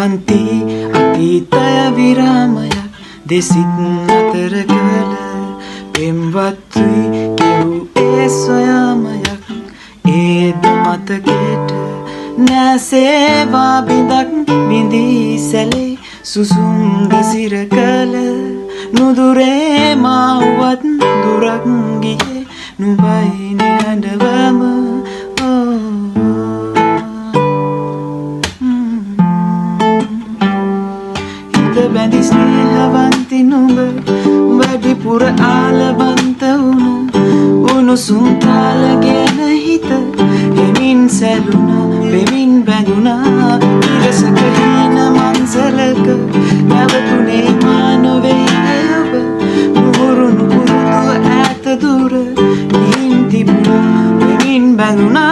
වන්ති අතීතය විරාමයක් දෙසිත් අතර කළ පෙම්වත්තුයි කෙවූ ඒ සොයාමයක් ඒද මතකයට නැසේවා බිඳක් බිඳී සැලේ සුසුම් දසිර කළ නුදුරේ මාවත් දුරක් ගියේ නුබයි නිහඬවම හිත බැඳි ස්නේහවන්ති නුඹ වැඩිපුර ආලවන්ත වුණ උණුසුම් තාල ගැන හිත හෙමින් සැලුණා වෙමින් බැඳුණා ඉරසක හීන මන්සලක නැවතුනේ මානවෙයි ඔබ නුහුරු නුහුරු ඈත දුර නින් තිබුණා වෙමින් බැඳුණා